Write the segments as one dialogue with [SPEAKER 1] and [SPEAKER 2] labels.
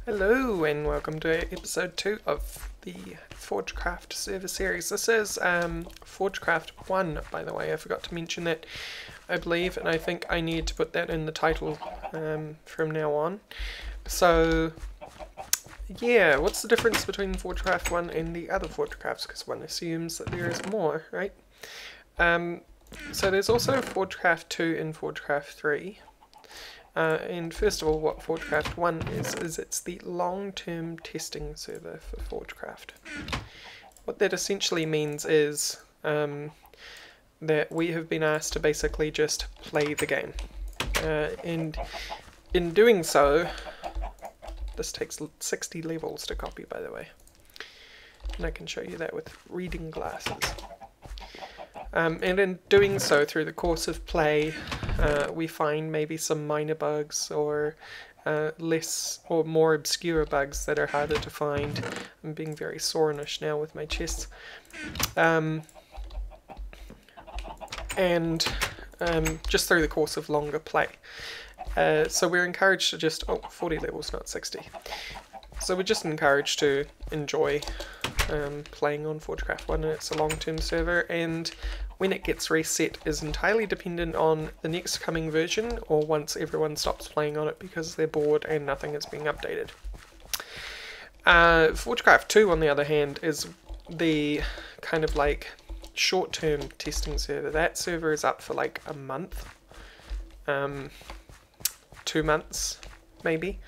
[SPEAKER 1] Hello and welcome to episode 2 of the Forgecraft server series. This is Forgecraft 1, by the way. I forgot to mention that, I believe, and I think I need to put that in the title from now on. So, yeah, what's the difference between Forgecraft 1 and the other Forgecrafts? Because one assumes that there is more, right? So there's also Forgecraft 2 and Forgecraft 3. And first of all, what Forgecraft 1 is it's the long-term testing server for Forgecraft. What that essentially means is that we have been asked to basically just play the game. And in doing so, this takes 60 levels to copy, by the way. And I can show you that with reading glasses. And in doing so, through the course of play, we find maybe some minor bugs or less or more obscure bugs that are harder to find. I'm being very Soarynish now with my chests. And just through the course of longer play. So we're encouraged to just... 40 levels, not 60. So we're just encouraged to enjoy playing on Forgecraft 1, and it's a long-term server, and when it gets reset is entirely dependent on the next coming version or once everyone stops playing on it because they're bored and nothing is being updated. Forgecraft 2, on the other hand, is the kind of like short-term testing server. That server is up for like a month, 2 months maybe,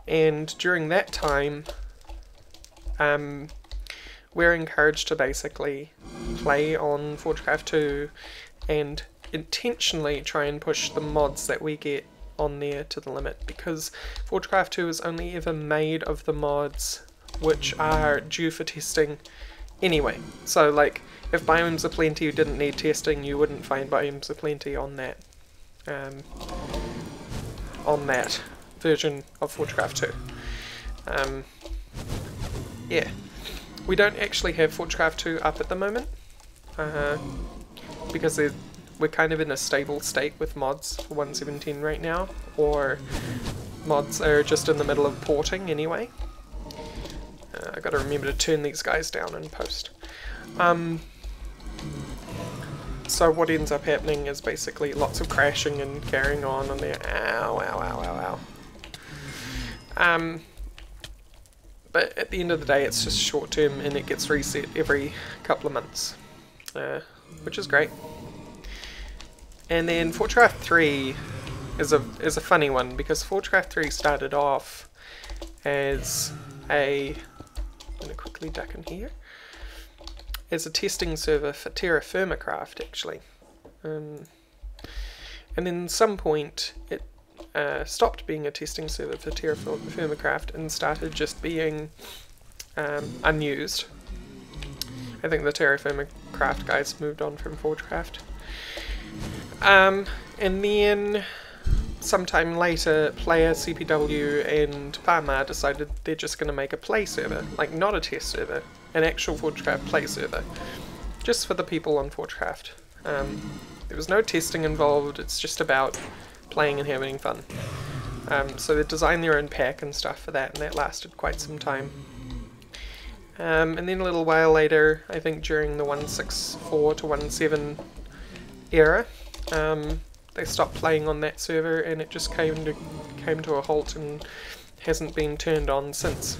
[SPEAKER 1] and during that time we're encouraged to basically play on Forgecraft 2 and intentionally try and push the mods that we get on there to the limit, because Forgecraft 2 is only ever made of the mods which are due for testing anyway. So like, if Biomes of Plenty didn't need testing, you wouldn't find Biomes of Plenty on that version of Forgecraft 2. Yeah. We don't actually have Forgecraft 2 up at the moment, because we're kind of in a stable state with mods for 1.17 right now, or mods are just in the middle of porting anyway. I gotta remember to turn these guys down in post. So what ends up happening is basically lots of crashing and carrying on there. Ow, ow, ow, ow, ow. But at the end of the day, it's just short term and it gets reset every couple of months, which is great. And then Forgecraft 3 is a funny one, because Forgecraft 3 started off as I'm going to quickly duck in here, as a testing server for TTFTCUTS actually. And then at some point it stopped being a testing server for TTFTCUTS and started just being unused. I think the TTFTCUTS guys moved on from Forgecraft. And then sometime later, Player, CPW and Parma decided they're just going to make a play server, like not a test server, an actual Forgecraft play server, just for the people on Forgecraft. There was no testing involved, it's just about playing and having fun. So they designed their own pack and stuff for that, and that lasted quite some time. And then a little while later, I think during the 1.6.4 to 1.7 era, they stopped playing on that server, and it just came to a halt and hasn't been turned on since.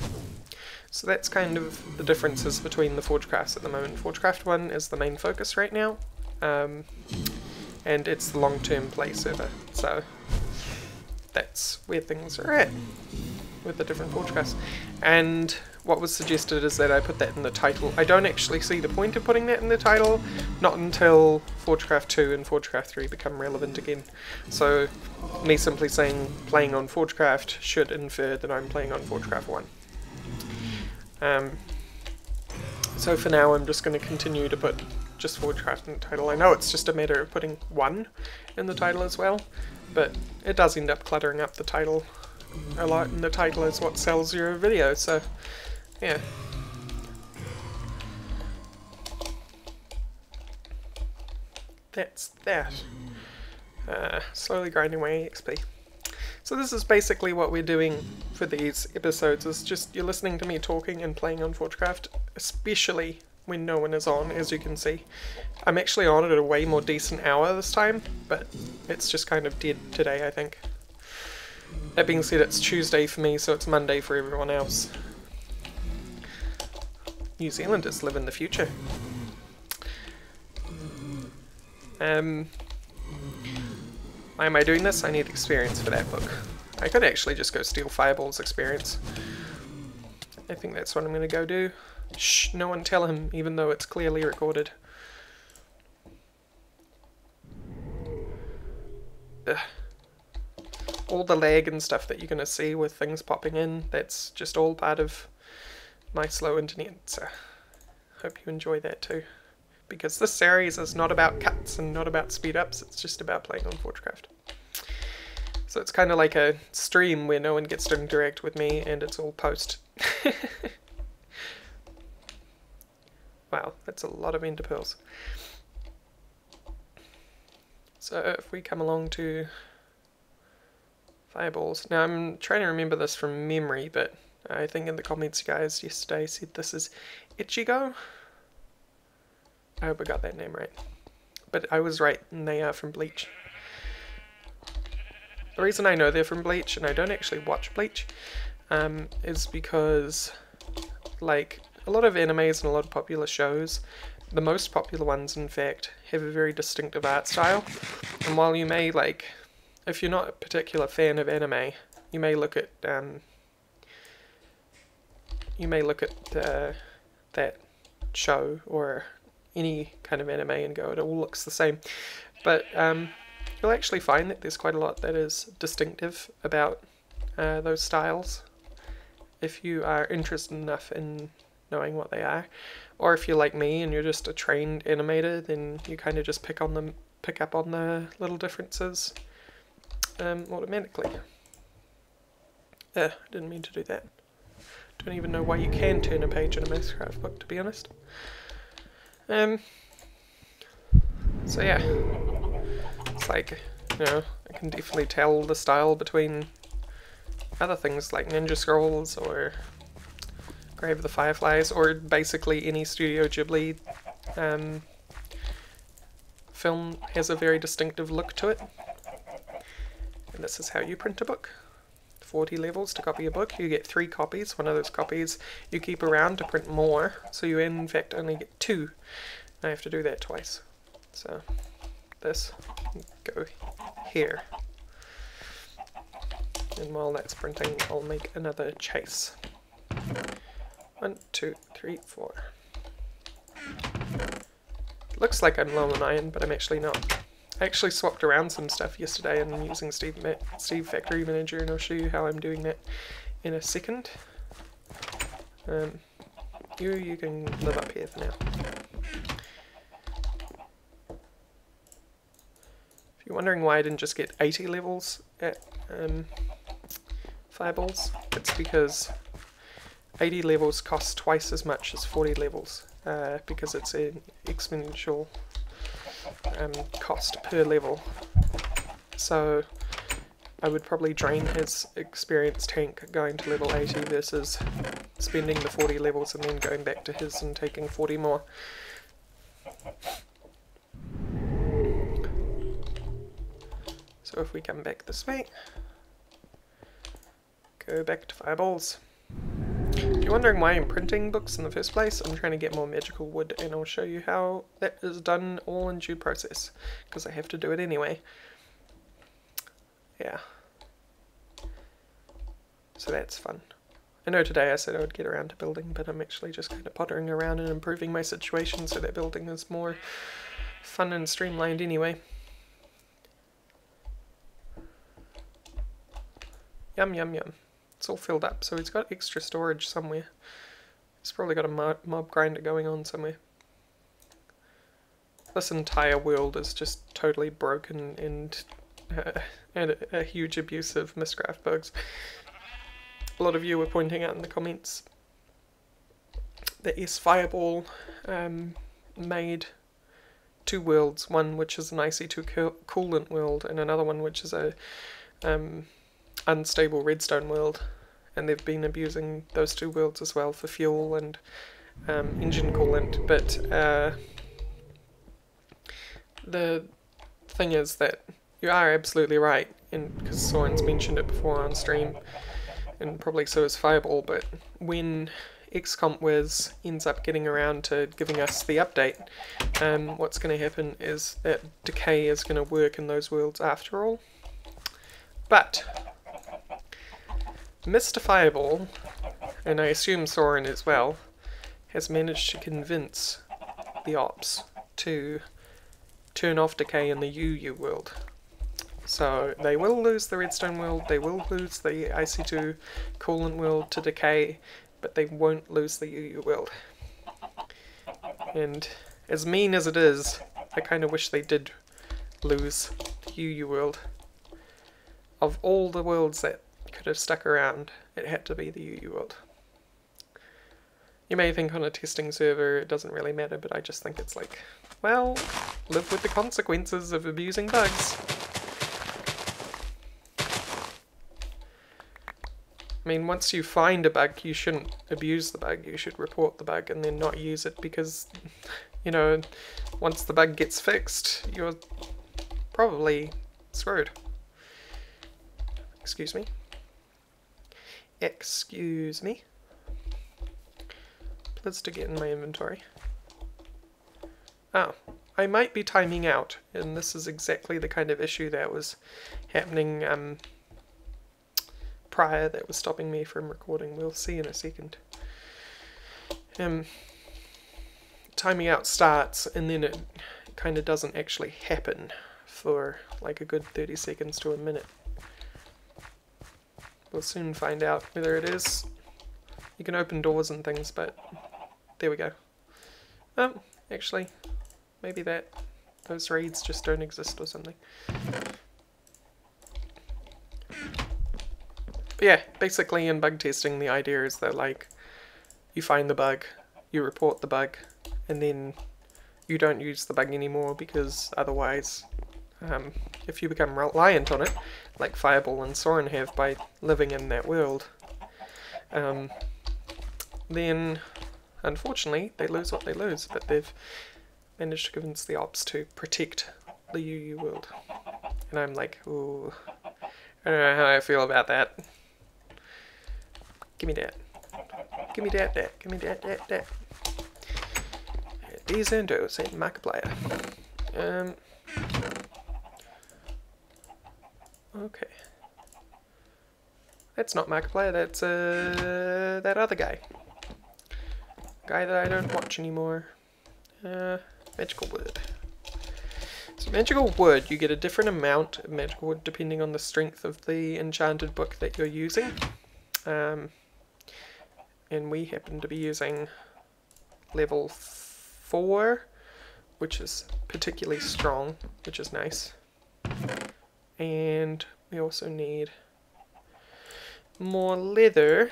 [SPEAKER 1] So that's kind of the differences between the Forgecrafts at the moment. Forgecraft 1 is the main focus right now, and it's the long-term play server, so that's where things are at with the different Forgecrafts. And what was suggested is that I put that in the title. I don't actually see the point of putting that in the title, not until Forgecraft 2 and Forgecraft 3 become relevant again. So me simply saying playing on Forgecraft should infer that I'm playing on Forgecraft 1. So for now I'm just going to continue to put just Forgecraft in the title. I know it's just a matter of putting 1 in the title as well, but it does end up cluttering up the title a lot, and the title is what sells your video, so yeah. That's that. Slowly grinding my XP. So this is basically what we're doing for these episodes, is just you're listening to me talking and playing on Forgecraft, especially when no one is on, as you can see. I'm actually on it at a way more decent hour this time, but it's just kind of dead today, I think. That being said, it's Tuesday for me, so it's Monday for everyone else. New Zealanders live in the future. Why am I doing this? I need experience for that book. I could actually just go steal Fireball's experience. I think that's what I'm going to go do. Shh, no one tell him, even though it's clearly recorded. Ugh. All the lag and stuff that you're going to see with things popping in, that's just all part of my slow internet, so hope you enjoy that too. Because this series is not about cuts and not about speed ups, it's just about playing on Forgecraft. So it's kind of like a stream where no one gets to interact with me and it's all post. Wow, that's a lot of ender pearls. So if we come along to Fireballs. Now I'm trying to remember this from memory, but I think in the comments you guys yesterday said this is Ichigo. I hope I got that name right. But I was right, and they are from Bleach. The reason I know they're from Bleach, and I don't actually watch Bleach, is because, like, a lot of animes and a lot of popular shows, the most popular ones, in fact, have a very distinctive art style. And while you may, like, if you're not a particular fan of anime, you may look at, that show, or any kind of anime and go, it all looks the same. But you'll actually find that there's quite a lot that is distinctive about those styles, if you are interested enough in knowing what they are. Or if you're like me and you're just a trained animator, then you kind of just pick up on the little differences automatically. Didn't mean to do that. Don't even know why you can turn a page in a Movecraft book, to be honest. So yeah, it's like, you know, I can definitely tell the style between other things like Ninja Scrolls or Grave of the Fireflies, or basically any Studio Ghibli film has a very distinctive look to it. And this is how you print a book. 40 levels to copy a book. You get 3 copies. One of those copies you keep around to print more, so you in fact only get 2. I have to do that twice. So this go here. And while that's printing, I'll make another chase. 1, 2, 3, 4. Looks like I'm low on iron, but I'm actually not. I actually swapped around some stuff yesterday and I'm using Steve Factory Manager, and I'll show you how I'm doing that in a second. You can live up here for now. If you're wondering why I didn't just get 80 levels at Fireballs, it's because 80 levels costs twice as much as 40 levels, because it's an exponential cost per level. So I would probably drain his experience tank going to level 80 versus spending the 40 levels and then going back to his and taking 40 more. So if we come back this way, go back to Fireballs. If you're wondering why I'm printing books in the first place, I'm trying to get more magical wood, and I'll show you how that is done all in due process, because I have to do it anyway. Yeah. So that's fun. I know today I said I would get around to building, but I'm actually just kind of pottering around and improving my situation so that building is more fun and streamlined anyway. Yum yum yum. It's all filled up, so he's got extra storage somewhere. He's probably got a mob grinder going on somewhere. This entire world is just totally broken and a huge abuse of miscraft bugs. A lot of you were pointing out in the comments that yes, Fireball made 2 worlds, one which is an IC2 coolant world and another one which is a unstable redstone world, and they've been abusing those two worlds as well for fuel and engine coolant. But the thing is that you are absolutely right, and because Soaryn's mentioned it before on stream, and probably so is Fireball, but when XCompWiz ends up getting around to giving us the update, what's going to happen is that decay is going to work in those worlds after all. But Mr. Fireball, and I assume Soaryn as well, has managed to convince the ops to turn off decay in the UU world. So they will lose the redstone world, they will lose the IC2 coolant world to decay, but they won't lose the UU world. And as mean as it is, I kind of wish they did lose the UU world. Of all the worlds that could have stuck around, it had to be the UU world. You may think on a testing server it doesn't really matter, but I just think it's like, well, live with the consequences of abusing bugs. I mean, once you find a bug, you shouldn't abuse the bug, you should report the bug and then not use it, because, you know, once the bug gets fixed, you're probably screwed. Excuse me. Excuse me. Let's to get in my inventory. Oh, I might be timing out, and this is exactly the kind of issue that was happening prior that was stopping me from recording. We'll see in a second. Timing out starts and then it kind of doesn't actually happen for like a good 30 seconds to a minute. We'll soon find out whether it is. You can open doors and things, but there we go. Actually, maybe those reads just don't exist or something. But yeah, basically in bug testing the idea is that like you find the bug, you report the bug, and then you don't use the bug anymore, because otherwise if you become reliant on it, like Fireball and Soaryn have by living in that world, then unfortunately they lose what they lose, but they've managed to convince the ops to protect the UU world. And I'm like, ooh, I don't know how I feel about that. Give me that. Give me that. Give me that. These and those and Markiplier. Okay. That's not Markiplier, that's that other guy. Guy that I don't watch anymore. Magical wood. So magical wood, you get a different amount of magical wood depending on the strength of the enchanted book that you're using. And we happen to be using level 4, which is particularly strong, which is nice. And we also need more leather.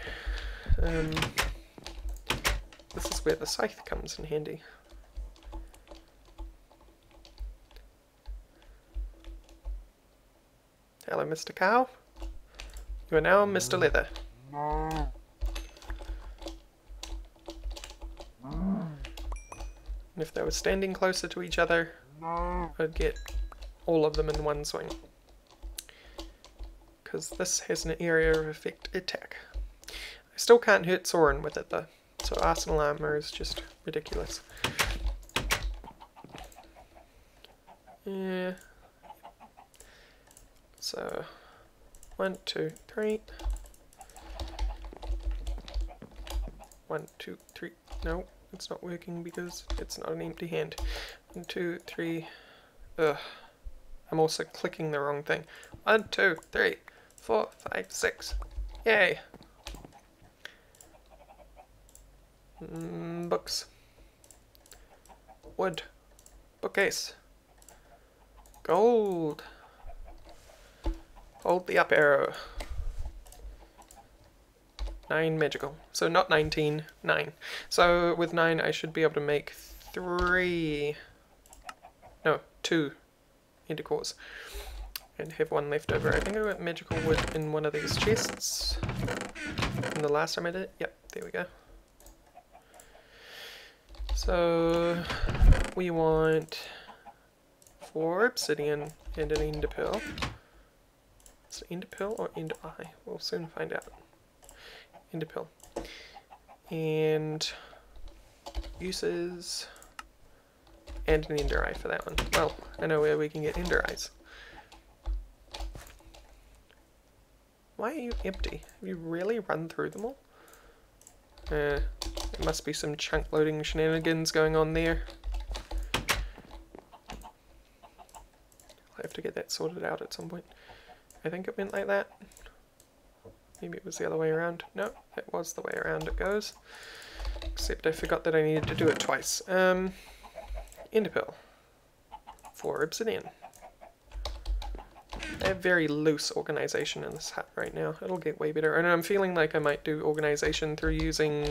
[SPEAKER 1] This is where the scythe comes in handy. Hello, Mr. Cow. You are now Mr. Leather. And if they were standing closer to each other, I'd get all of them in one swing. Because this has an area of effect attack. I still can't hurt Soaryn with it though, so arsenal armor is just ridiculous. Yeah. So, 1, 2, 3. 1, 2, 3. No, it's not working because it's not an empty hand. 1, 2, 3. Ugh. I'm also clicking the wrong thing. 1, 2, 3, 4, 5, 6. Yay! Books. Wood. Bookcase. Gold. Hold the up arrow. 9 magical. So not 19, 9. So with 9 I should be able to make 2 intercores. and have one left over. I think I got magical wood in one of these chests. And the last time I did it, yep, there we go. So we want 4 obsidian and an ender pearl. Is it ender pearl or ender eye? We'll soon find out. Ender pearl. And uses and an ender eye for that one. Well, I know where we can get ender eyes. Why are you empty? Have you really run through them all? There must be some chunk loading shenanigans going on there. I'll have to get that sorted out at some point. I think it went like that. Maybe it was the other way around. No, it was the way around it goes. Except I forgot that I needed to do it twice. Ender pearl. 4 obsidian. I have very loose organization in this hut right now. It'll get way better. And I'm feeling like I might do organization through using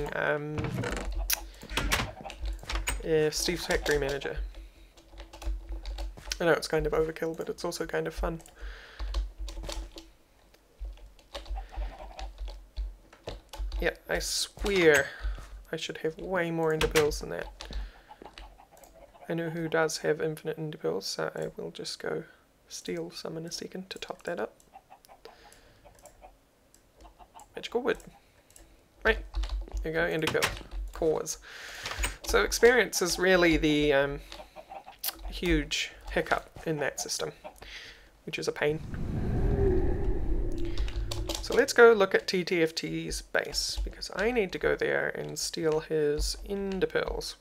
[SPEAKER 1] Steve's Factory Manager. I know it's kind of overkill, but it's also kind of fun. Yeah, I swear I should have way more ender pearls than that. I know who does have infinite ender pearls, so I will just go steal some in a second to top that up. Magical wood. Right, there you go, ender pearl. Cores. So experience is really the huge hiccup in that system, which is a pain. So let's go look at TTFT's base, because I need to go there and steal his ender pearls.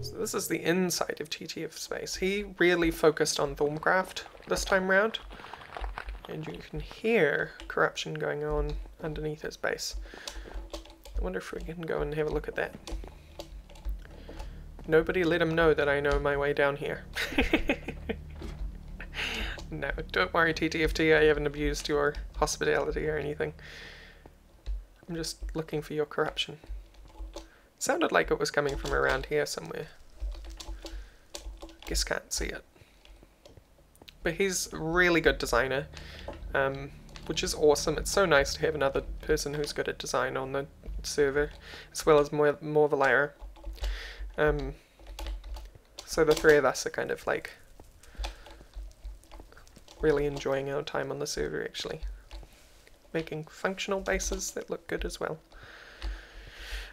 [SPEAKER 1] So this is the inside of TTF's base. He really focused on Forgecraft this time round, and you can hear corruption going on underneath his base. I wonder if we can go and have a look at that. Nobody let him know that I know my way down here. No, don't worry TTFT, I haven't abused your hospitality or anything. I'm just looking for your corruption. Sounded like it was coming from around here somewhere. Guess can't see it. But he's a really good designer, which is awesome. It's so nice to have another person who's good at design on the server, as well as Movelaira. So the three of us are kind of like really enjoying our time on the server, actually. Making functional bases that look good as well.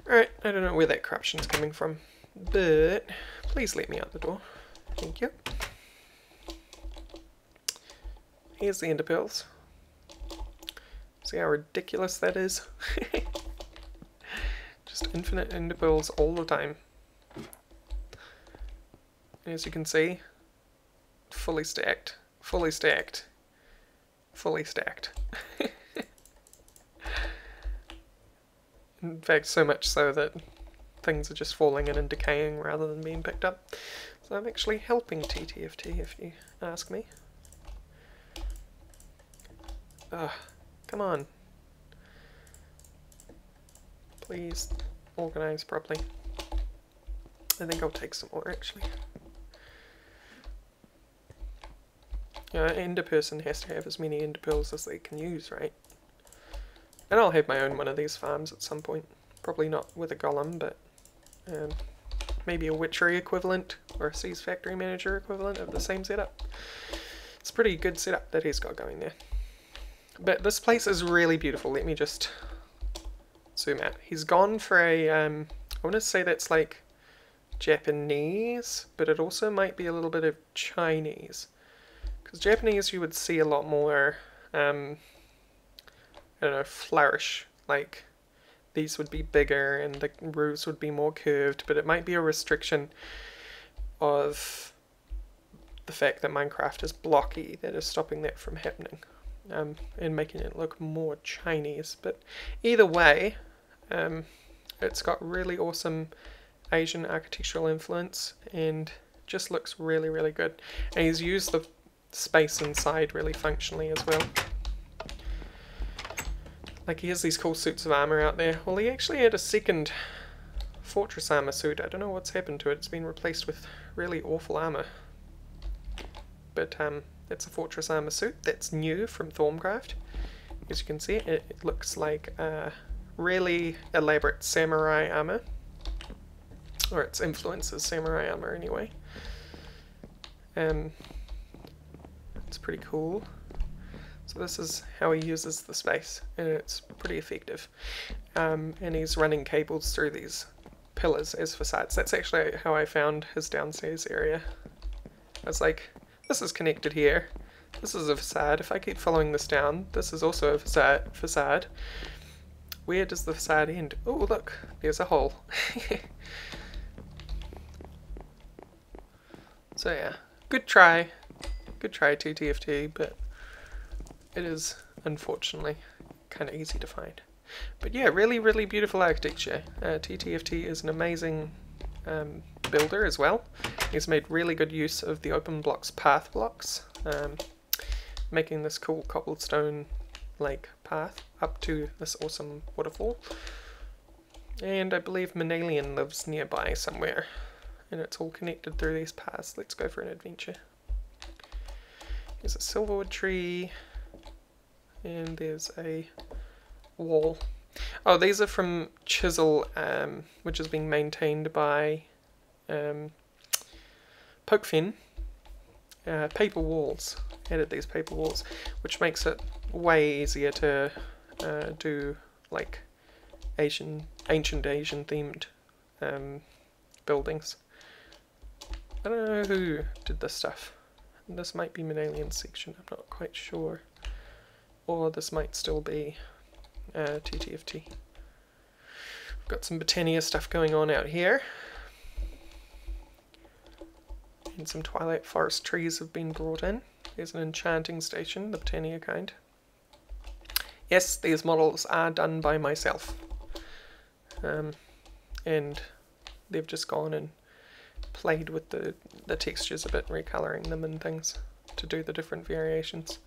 [SPEAKER 1] Alright, I don't know where that corruption's coming from, but please let me out the door. Thank you. Here's the ender pearls. See how ridiculous that is? Just infinite ender pearls all the time. As you can see, fully stacked, fully stacked, fully stacked. In fact, so much so that things are just falling in and decaying rather than being picked up. So I'm actually helping TTFT, if you ask me. Ugh, come on. Please organize properly. I think I'll take some more, actually. Yeah, an ender person has to have as many ender pearls as they can use, right? And I'll have my own one of these farms at some point. Probably not with a golem, but maybe a witchery equivalent or a Steve's Factory Manager equivalent of the same setup. It's a pretty good setup that he's got going there. But this place is really beautiful. Let me just zoom out. He's gone for a, I want to say that's like Japanese, but it also might be a little bit of Chinese. Because Japanese you would see a lot more, I don't know, flourish. Like, these would be bigger and the roofs would be more curved, but it might be a restriction of the fact that Minecraft is blocky that is stopping that from happening, and making it look more Chinese. But either way, it's got really awesome Asian architectural influence and just looks really, really good. And he's used the space inside really functionally as well. Like, he has these cool suits of armor out there. Well, he actually had a second fortress armor suit. I don't know what's happened to it. It's been replaced with really awful armor. But it's a fortress armor suit that's new from Forgecraft. As you can see, it looks like really elaborate samurai armor. Or its influences samurai armor anyway. It's pretty cool. So this is how he uses the space, and it's pretty effective. And he's running cables through these pillars as facades. That's actually how I found his downstairs area. I was like, this is connected here. This is a facade. If I keep following this down, this is also a facade. Where does the facade end? Oh, look, there's a hole. So yeah, good try TTFT, but it is unfortunately kind of easy to find. But yeah, really, really beautiful architecture. TTFT is an amazing builder as well. He's made really good use of the open blocks path blocks, making this cool cobblestone like path up to this awesome waterfall. And I believe Movelaira lives nearby somewhere, and it's all connected through these paths. Let's go for an adventure. There's a silverwood tree, and there's a wall. Oh, these are from Chisel, which is being maintained by Pokefen. Paper walls. Added these paper walls, which makes it way easier to do like ancient Asian themed buildings. I don't know who did this stuff. This might be Movelaira's section, I'm not quite sure. Or this might still be TTFT. Got some Botania stuff going on out here. And some Twilight Forest trees have been brought in. There's an enchanting station, the Botania kind. Yes, these models are done by myself. And they've just gone and played with the textures a bit, recolouring them and things to do the different variations.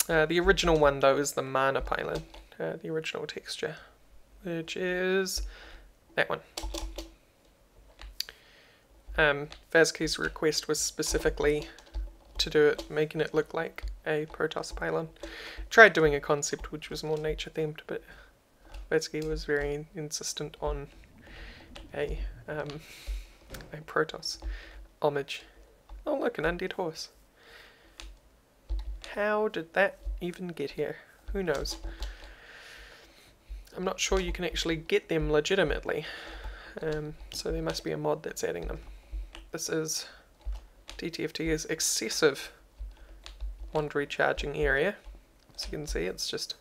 [SPEAKER 1] The original one though is the Mana Pylon, the original texture, which is that one. Vazki's request was specifically to do it, making it look like a Protoss pylon. Tried doing a concept which was more nature themed, but Quetzi was very insistent on a Protoss homage. Oh look, an undead horse. How did that even get here? Who knows? I'm not sure you can actually get them legitimately, so there must be a mod that's adding them. This is TTFT's excessive wand recharging area. As you can see, it's just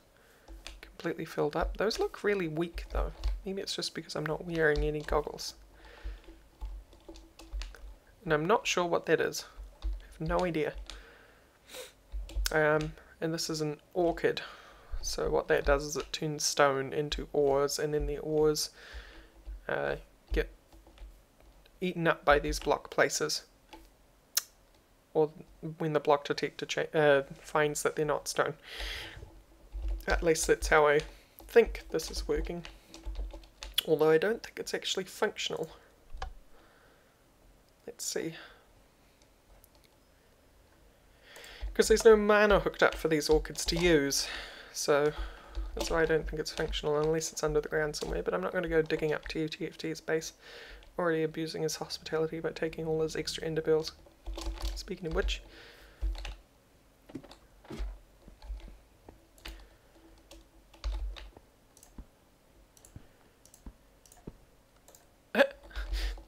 [SPEAKER 1] completely filled up. Those look really weak though. Maybe it's just because I'm not wearing any goggles. And I'm not sure what that is. I have no idea. And this is an orchid. So what that does is it turns stone into ores, and then the ores get eaten up by these block places. Or when the block detector finds that they're not stone. At least that's how I think this is working. Although I don't think it's actually functional. Let's see. Because there's no mana hooked up for these orchids to use. So that's why I don't think it's functional unless it's under the ground somewhere. But I'm not going to go digging up TTFT's base. Already abusing his hospitality by taking all his extra ender pearls. Speaking of which, the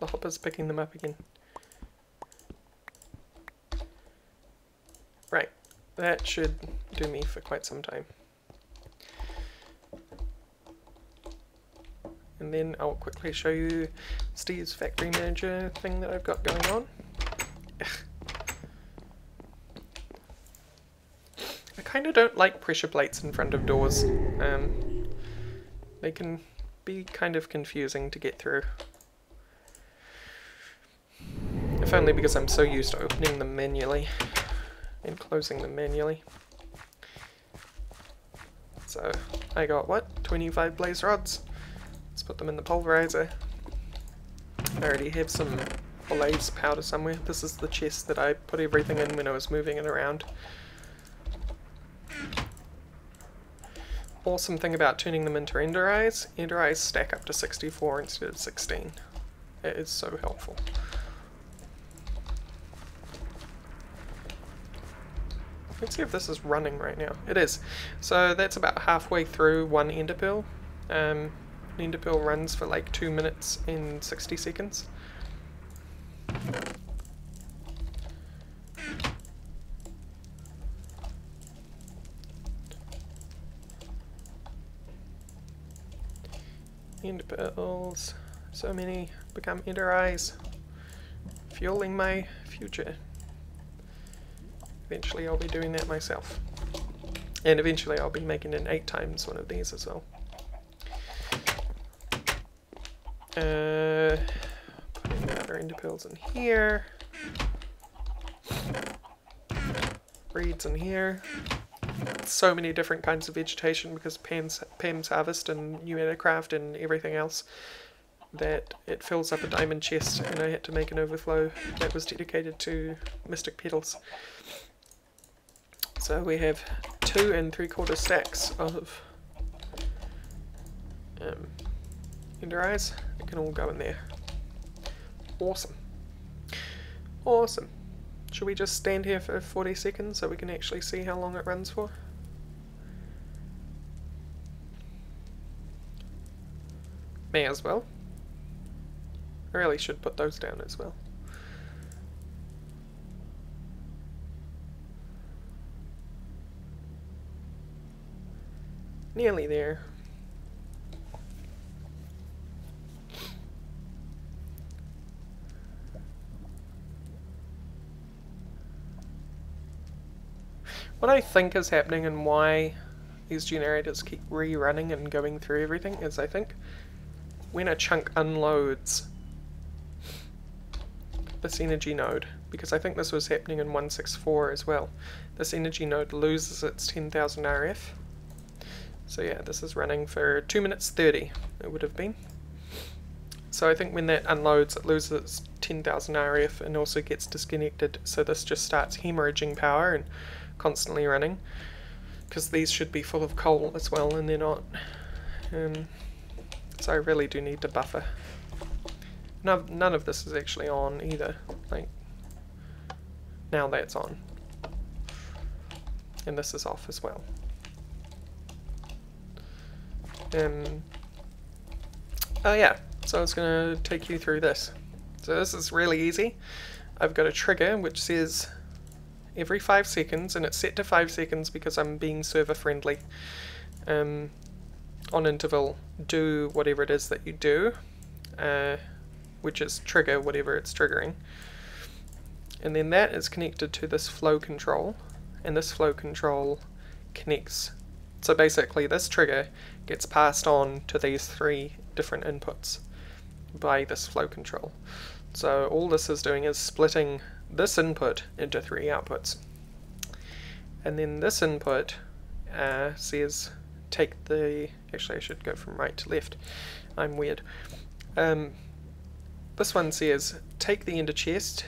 [SPEAKER 1] hopper's picking them up again. Right, that should do me for quite some time. And then I'll quickly show you Steve's factory manager thing that I've got going on. I kind of don't like pressure plates in front of doors. They can be kind of confusing to get through. If only because I'm so used to opening them manually and closing them manually. So I got what? 25 blaze rods. Let's put them in the pulverizer. I already have some Olaze powder somewhere. This is the chest that I put everything in when I was moving it around. Awesome thing about turning them into ender eyes stack up to 64 instead of 16. It is so helpful. Let's see if this is running right now. It is. So that's about halfway through one ender pearl. An ender pearl runs for like 2 minutes and 60 seconds. Ender pearls, so many become ender eyes, fueling my future. Eventually I'll be doing that myself. And eventually I'll be making an 8 times one of these as well. Putting the other ender pearls in here. Reeds in here. So many different kinds of vegetation because Pam's Harvest and WayofTime and everything else that it fills up a diamond chest, and I had to make an overflow that was dedicated to Mystic Petals. So we have 2 3/4 stacks of ender eyes. It can all go in there. Awesome. Awesome. Should we just stand here for 40 seconds so we can actually see how long it runs for? May as well. I really should put those down as well. Nearly there. What I think is happening and why these generators keep rerunning and going through everything is I think when a chunk unloads this energy node, because I think this was happening in 164 as well, this energy node loses its 10,000 RF. So yeah, this is running for 2 minutes 30 it would have been. So I think when that unloads it loses its 10,000 RF and also gets disconnected, so this just starts hemorrhaging power and constantly running, because these should be full of coal as well and they're not. So I really do need to buffer. None of this is actually on either. Like, now that's on. And this is off as well. Oh yeah, so I was going to take you through this. So this is really easy. I've got a trigger which says every 5 seconds, and it's set to 5 seconds because I'm being server friendly. On interval, do whatever it is that you do, which is trigger whatever it's triggering. And then that is connected to this flow control, and this flow control connects. So basically this trigger gets passed on to these 3 different inputs by this flow control. So all this is doing is splitting this input into 3 outputs. And then this input says take the, actually I should go from right to left, I'm weird. This one says take the ender chest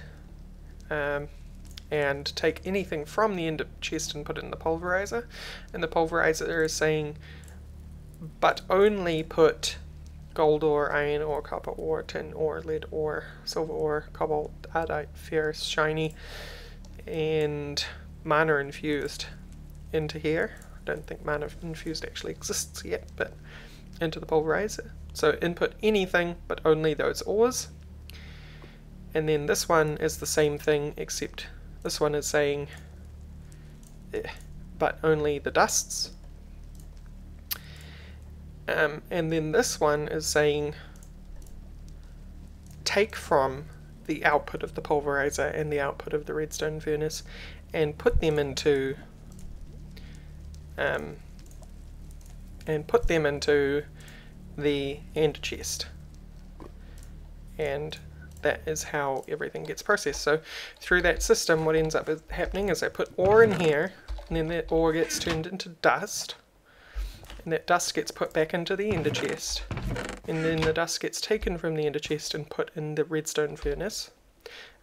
[SPEAKER 1] and take anything from the ender chest and put it in the pulverizer, and the pulverizer is saying but only put gold ore, iron ore, copper ore, tin ore, lead ore, silver ore, cobalt, ardite, ferrous, shiny, and mana infused into here. I don't think mana infused actually exists yet, but into the pulverizer. So input anything but only those ores. And then this one is the same thing, except this one is saying but only the dusts. And then this one is saying take from the output of the pulverizer and the output of the redstone furnace and put them into the ender chest. And that is how everything gets processed. So through that system what ends up happening is I put ore in here, and then that ore gets turned into dust, and that dust gets put back into the ender chest, and then the dust gets taken from the ender chest and put in the redstone furnace,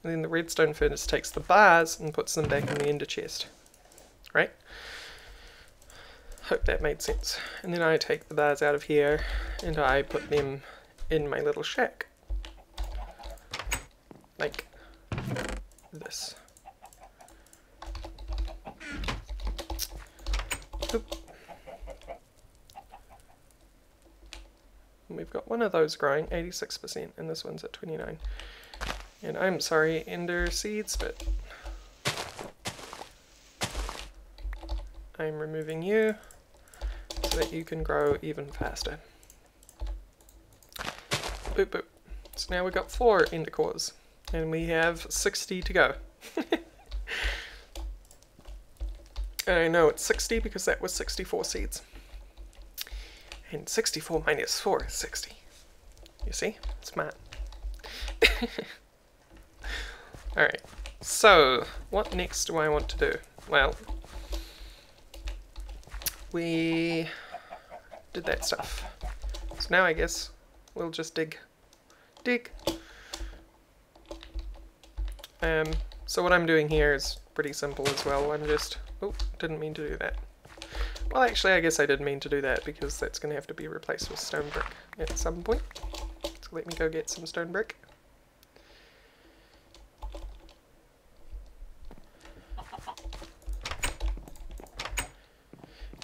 [SPEAKER 1] and then the redstone furnace takes the bars and puts them back in the ender chest, right? Hope that made sense. And then I take the bars out of here and I put them in my little shack, like this. Oop. And we've got one of those growing, 86%, and this one's at 29. And I'm sorry, ender seeds, but I'm removing you so that you can grow even faster. Boop boop. So now we've got 4 ender cores, and we have 60 to go. And I know it's 60 because that was 64 seeds. And 64 minus 4 is 60. You see? Smart. Alright, so what next do I want to do? Well, we did that stuff. So now I guess we'll just dig. So what I'm doing here is pretty simple as well. I'm just, oh, didn't mean to do that. Well, actually, I guess I did mean to do that because that's going to have to be replaced with stone brick at some point. So let me go get some stone brick.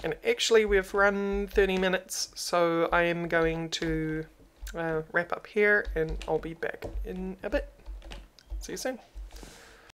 [SPEAKER 1] And actually, we've run 30 minutes, so I am going to wrap up here, and I'll be back in a bit. See you soon.